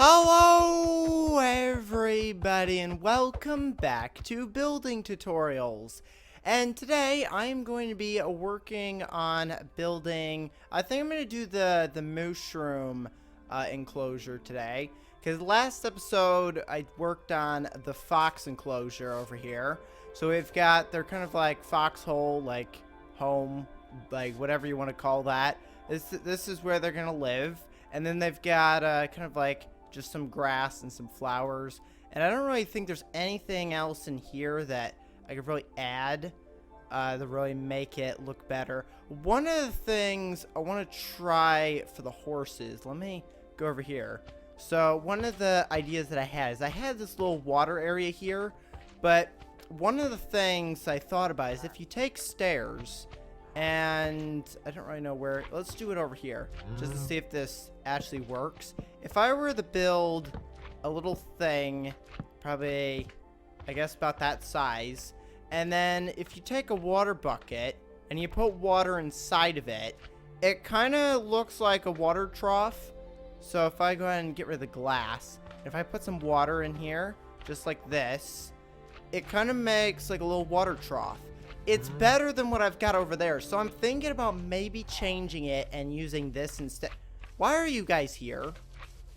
Hello everybody and welcome back to building tutorials. And today I'm going to be working on building, I think I'm going to do the mooshroom enclosure today. Because last episode I worked on the fox enclosure over here. So we've got, they're kind of like foxhole, like home, like whatever you want to call that. This is where they're going to live. And then they've got kind of like just some grass and some flowers. And I don't really think there's anything else in here that I could really add to really make it look better. One of the things I want to try for the horses, let me go over here. So one of the ideas that I had is I had this little water area here, but one of the things I thought about is if you take stairs, and I don't really know where, let's do it over here just to see if this actually works. If I were to build a little thing, probably I guess about that size, and then if you take a water bucket and you put water inside of it, it kind of looks like a water trough. So if I go ahead and get rid of the glass, if I put some water in here just like this, it kind of makes like a little water trough. It's better than what I've got over there. So I'm thinking about maybe changing it and using this instead. Why are you guys here?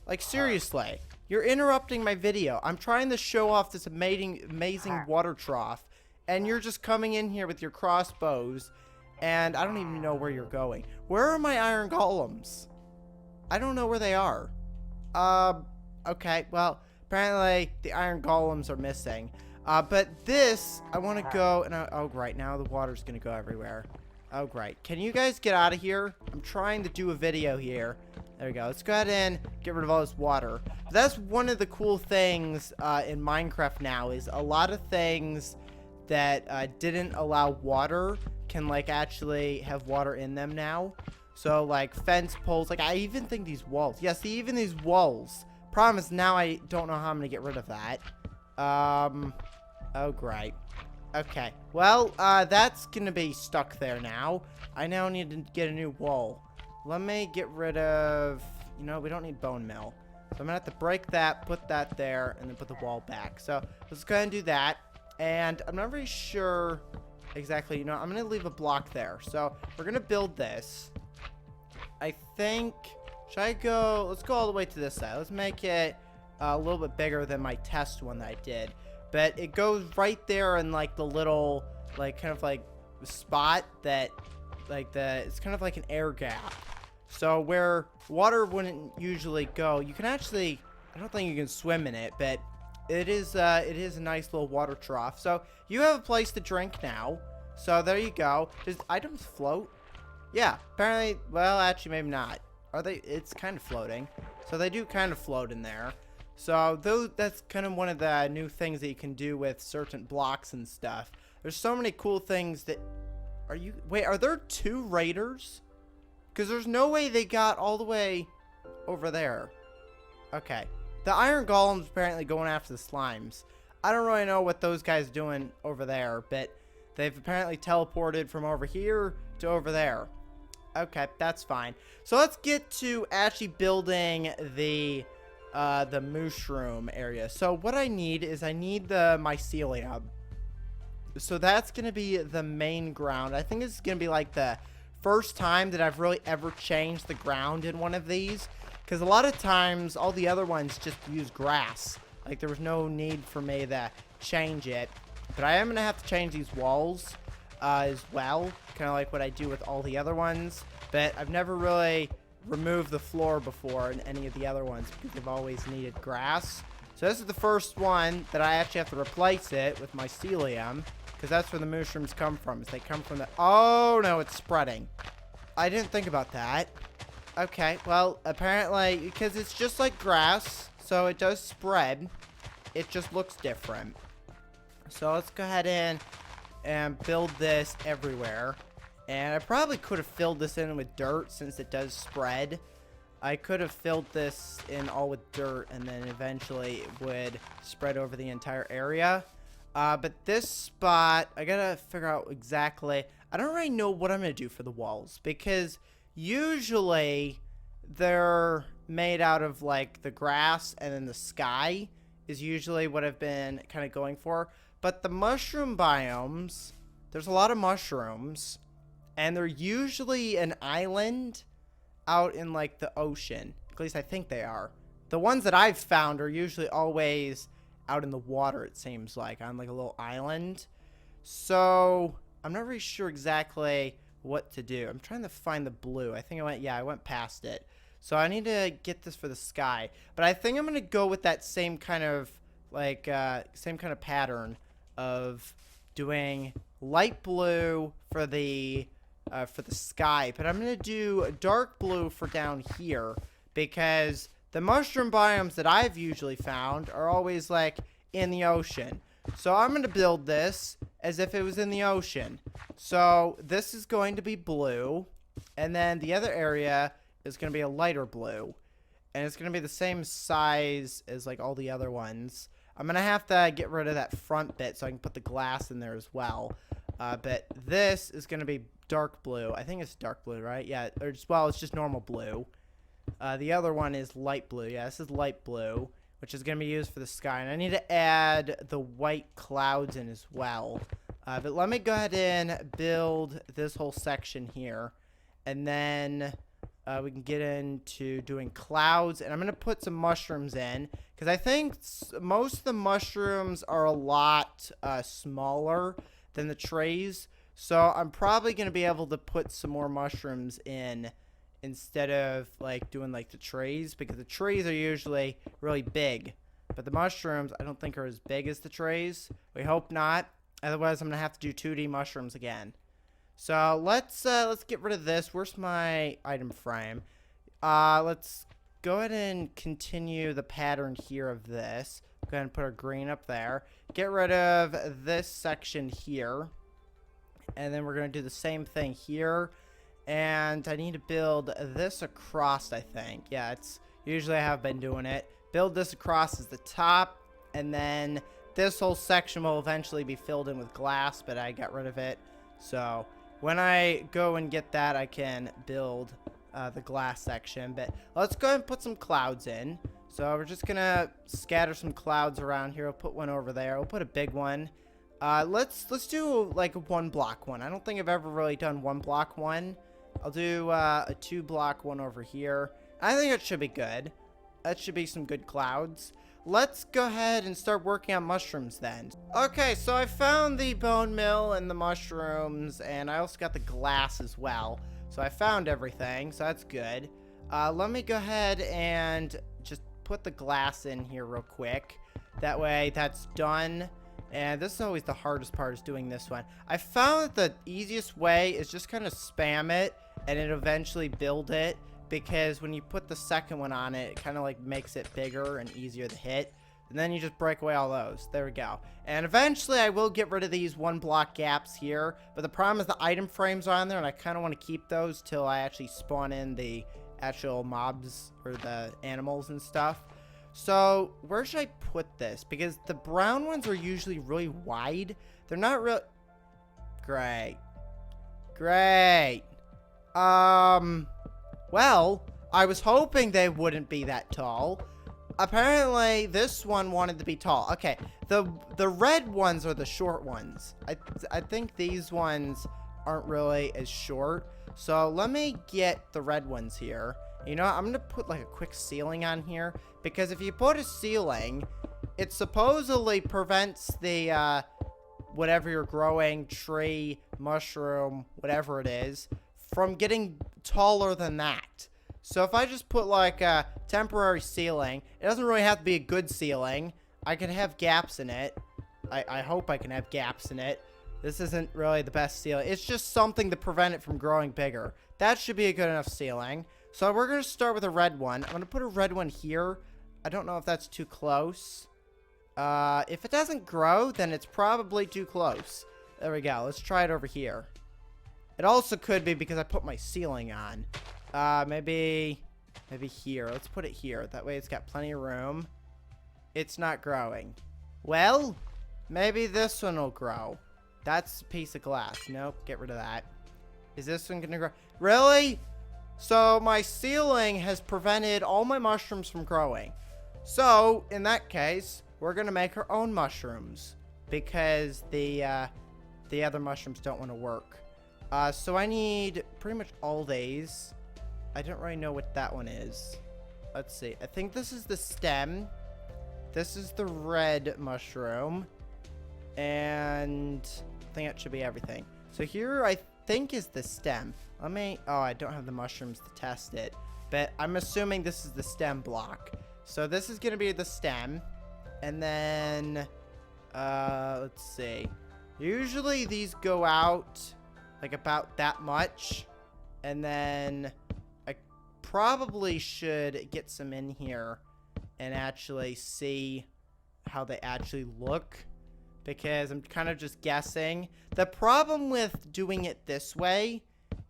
Like, seriously. You're interrupting my video. I'm trying to show off this amazing water trough. And you're just coming in here with your crossbows. And I don't even know where you're going. Where are my iron golems? I don't know where they are. Okay. Well, apparently the iron golems are missing. But this, I want to go, and oh, great, now the water's going to go everywhere. Oh, great. Can you guys get out of here? I'm trying to do a video here. There we go. Let's go ahead and get rid of all this water. But that's one of the cool things in Minecraft now is a lot of things that didn't allow water can, like, actually have water in them now. So, like, fence poles. Like, I even think these walls. Yeah, see, even these walls. Problem is, now I don't know how I'm going to get rid of that. Oh, great. Okay. Well, that's gonna be stuck there now. I now need to get a new wall. Let me get rid of... You know, we don't need bone meal. So I'm gonna have to break that, put that there, and then put the wall back. So, let's go ahead and do that. And I'm not very sure exactly, you know, I'm gonna leave a block there. So, we're gonna build this. I think... Should I go... Let's go all the way to this side. Let's make it a little bit bigger than my test one that I did. But it goes right there in, like, the little, like, kind of, like, spot that, like, it's kind of like an air gap. So where water wouldn't usually go, you can actually, I don't think you can swim in it, but it is a nice little water trough. So you have a place to drink now. So there you go. Does items float? Yeah, apparently, well, actually, maybe not. Are they? It's kind of floating. So they do kind of float in there. So that's kind of one of the new things that you can do with certain blocks and stuff. There's so many cool things that... Wait, are there two raiders? Because there's no way they got all the way over there. Okay. The iron golem's apparently going after the slimes. I don't really know what those guys are doing over there, but they've apparently teleported from over here to over there. Okay, that's fine. So let's get to actually building the mooshroom area. So what I need is I need the mycelium. So that's going to be the main ground. I think it's going to be like the first time that I've really ever changed the ground in one of these. Because a lot of times all the other ones just use grass. Like there was no need for me to change it. But I am going to have to change these walls as well. Kind of like what I do with all the other ones. But I've never really remove the floor before in any of the other ones because they've always needed grass. So this is the first one that I actually have to replace it with mycelium because that's where the mushrooms come from. Is they come from the... Oh, no, it's spreading. I didn't think about that. Okay, well, apparently, because it's just like grass, so it does spread. It just looks different. So let's go ahead and build this everywhere. And I probably could have filled this in with dirt since it does spread. I could have filled this in all with dirt and then eventually it would spread over the entire area. But this spot, I gotta figure out exactly. I don't really know what I'm gonna do for the walls because usually they're made out of like the grass and then the sky is usually what I've been kind of going for. But the mushroom biomes, there's a lot of mushrooms, and they're usually an island out in like the ocean. At least I think they are. The ones that I've found are usually always out in the water, it seems like, on like a little island. So I'm not really sure exactly what to do. I'm trying to find the blue. I think I went past it. So I need to get this for the sky. But I think I'm going to go with that same kind of like same kind of pattern of doing light blue for the sky. But I'm going to do dark blue for down here because the mushroom biomes that I've usually found are always like in the ocean. So I'm going to build this as if it was in the ocean. So this is going to be blue. And then the other area is going to be a lighter blue. And it's going to be the same size as like all the other ones. I'm going to have to get rid of that front bit so I can put the glass in there as well. But this is going to be dark blue. I think it's dark blue, right? Yeah, it's just normal blue. The other one is light blue. Yeah, this is light blue, which is going to be used for the sky. And I need to add the white clouds in as well. But let me go ahead and build this whole section here. And then we can get into doing clouds. And I'm going to put some mushrooms in. Because I think most of the mushrooms are a lot smaller than the trays. So I'm probably going to be able to put some more mushrooms in instead of like doing like the trays, because the trays are usually really big, but the mushrooms I don't think are as big as the trays. We hope not. Otherwise I'm gonna have to do 2D mushrooms again. So let's get rid of this. Where's my item frame? Let's go ahead and continue the pattern here of this. Go ahead and put our green up there. Get rid of this section here. And then we're going to do the same thing here. And I need to build this across, I think. Yeah, it's usually I have been doing it. Build this across as the top. And then this whole section will eventually be filled in with glass, but I got rid of it. So when I go and get that, I can build the glass section. But let's go ahead and put some clouds in. So we're just going to scatter some clouds around here. I'll put one over there. We'll put a big one. Let's do like a 1 block one. I don't think I've ever really done 1 block one. I'll do a 2 block one over here. I think it should be good. That should be some good clouds. Let's go ahead and start working on mushrooms then. Okay, so I found the bone meal and the mushrooms, and I also got the glass as well. So I found everything, so that's good. Let me go ahead and just put the glass in here real quick. That way that's done. And this is always the hardest part, is doing this one. I found that the easiest way is just kind of spam it and it eventually build it, because when you put the second one on it, it kind of like makes it bigger and easier to hit. And then you just break away all those. There we go. And eventually I will get rid of these 1 block gaps here. But the problem is the item frames are on there, and I kind of want to keep those till I actually spawn in the actual mobs or the animals and stuff. So where should I put this? Because the brown ones are usually really wide. They're not real. Great. Great. Well, I was hoping they wouldn't be that tall. Apparently, this one wanted to be tall. Okay, the red ones are the short ones. I think these ones aren't really as short. So let me get the red ones here. You know what? I'm going to put like a quick ceiling on here, because if you put a ceiling, it supposedly prevents the whatever you're growing, tree, mushroom, whatever it is, from getting taller than that. So if I just put like a temporary ceiling, it doesn't really have to be a good ceiling. I can have gaps in it. I hope I can have gaps in it. This isn't really the best ceiling. It's just something to prevent it from growing bigger. That should be a good enough ceiling. So we're going to start with a red one. I'm going to put a red one here. I don't know if that's too close. If it doesn't grow, then it's probably too close. There we go. Let's try it over here. It also could be because I put my ceiling on. Maybe here. Let's put it here. That way it's got plenty of room. It's not growing. Well, maybe this one will grow. That's a piece of glass. Nope, get rid of that. Is this one gonna grow? Really? So my ceiling has prevented all my mushrooms from growing. So in that case, we're gonna make our own mushrooms because the other mushrooms don't want to work. So I need pretty much all these. I don't really know what that one is. Let's see. I think this is the stem. This is the red mushroom. And I think that should be everything. So here I think is the stem. Oh, I don't have the mushrooms to test it. But I'm assuming this is the stem block. So this is going to be the stem. And then, let's see. Usually these go out like about that much. And then I probably should get some in here and actually see how they actually look, because I'm kind of just guessing. The problem with doing it this way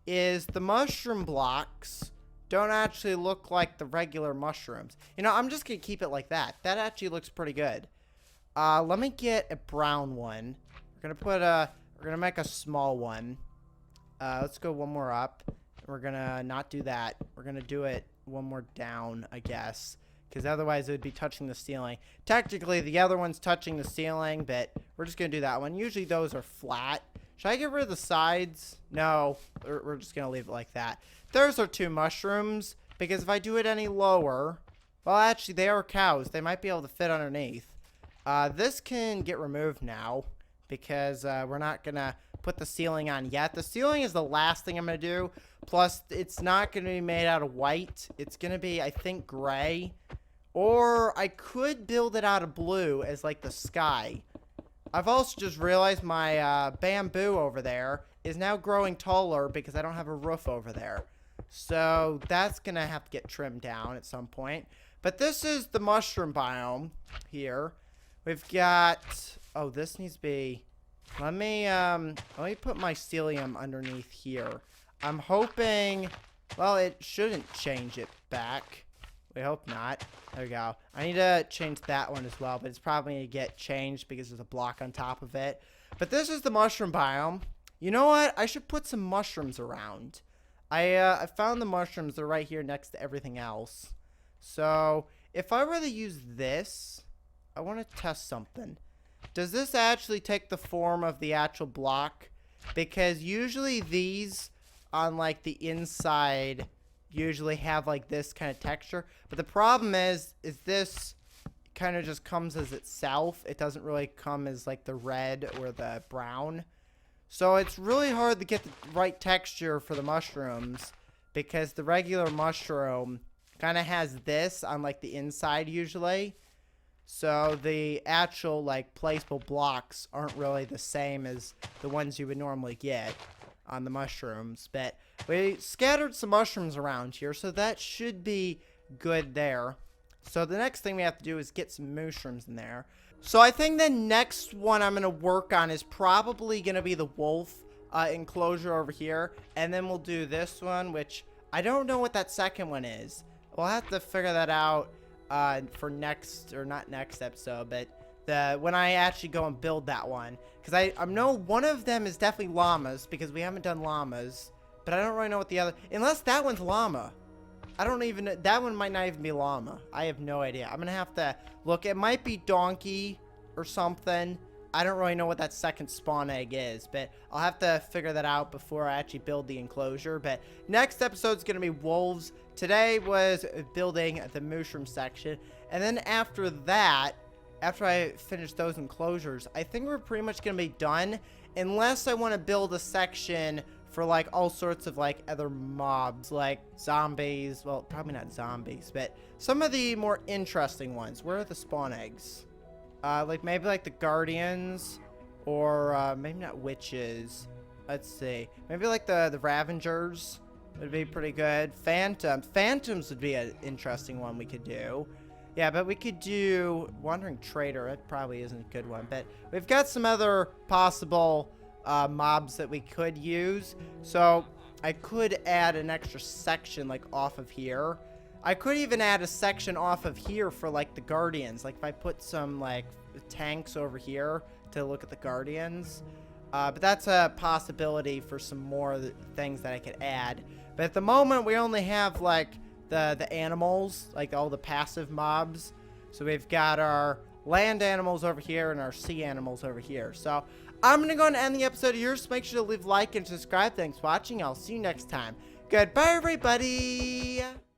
is the mushroom blocks don't actually look like the regular mushrooms. You know, I'm just gonna keep it like that. That actually looks pretty good. Let me get a brown one. We're gonna make a small one. Let's go one more up. We're gonna not do that. We're gonna do it one more down, I guess, because otherwise it would be touching the ceiling. Technically, the other one's touching the ceiling, but we're just gonna do that one. Usually those are flat. Should I get rid of the sides? No, we're just gonna leave it like that. Those are 2 mushrooms, because if I do it any lower, well, actually, they are cows. They might be able to fit underneath. This can get removed now, because we're not gonna put the ceiling on yet. The ceiling is the last thing I'm gonna do. Plus, it's not gonna be made out of white. It's gonna be, I think, gray. Or I could build it out of blue as like the sky. I've also just realized my bamboo over there is now growing taller because I don't have a roof over there. So that's gonna have to get trimmed down at some point. But this is the mushroom biome here. We've got, oh, this needs to be, let me put my mycelium underneath here. I'm hoping, well, it shouldn't change it back. We hope not. There we go. I need to change that one as well, but it's probably going to get changed because there's a block on top of it. But this is the mushroom biome. You know what? I should put some mushrooms around. I found the mushrooms. They're right here next to everything else. So if I were to use this, I want to test something. Does this actually take the form of the actual block? Because usually these on like the inside usually have like this kind of texture, but the problem is this kind of just comes as itself. It doesn't really come as like the red or the brown, so it's really hard to get the right texture for the mushrooms, because the regular mushroom kind of has this on like the inside usually, so the actual like placeable blocks aren't really the same as the ones you would normally get on the mushrooms. But we scattered some mushrooms around here, so that should be good there. So the next thing we have to do is get some mushrooms in there. So I think the next one I'm going to work on is probably going to be the wolf enclosure over here, and then we'll do this one, which I don't know what that second one is. We'll have to figure that out for next, or not next episode, but when I actually go and build that one. Because I know one of them is definitely llamas, because we haven't done llamas. But I don't really know what the other, unless that one's llama. I don't even, that one might not even be llama. I have no idea. I'm going to have to look. It might be donkey or something. I don't really know what that second spawn egg is, but I'll have to figure that out before I actually build the enclosure. But next episode is going to be wolves. Today was building the mooshroom section. And then after that, after I finish those enclosures, I think we're pretty much going to be done, unless I want to build a section for like all sorts of like other mobs, like zombies. Well, probably not zombies, but some of the more interesting ones. Where are the spawn eggs? Like maybe like the guardians, or maybe not witches. Let's see. Maybe like the Ravengers would be pretty good. Phantoms would be an interesting one we could do. Yeah, but we could do Wandering Trader. It probably isn't a good one, but we've got some other possible mobs that we could use. So I could add an extra section like off of here. I could even add a section off of here for like the guardians. Like if I put some like tanks over here to look at the guardians. But that's a possibility for some more things that I could add. But at the moment, we only have, like, the animals, like all the passive mobs. So we've got our land animals over here and our sea animals over here. So I'm going to go and end the episode here. So make sure to leave a like and subscribe. Thanks for watching. I'll see you next time. Goodbye, everybody.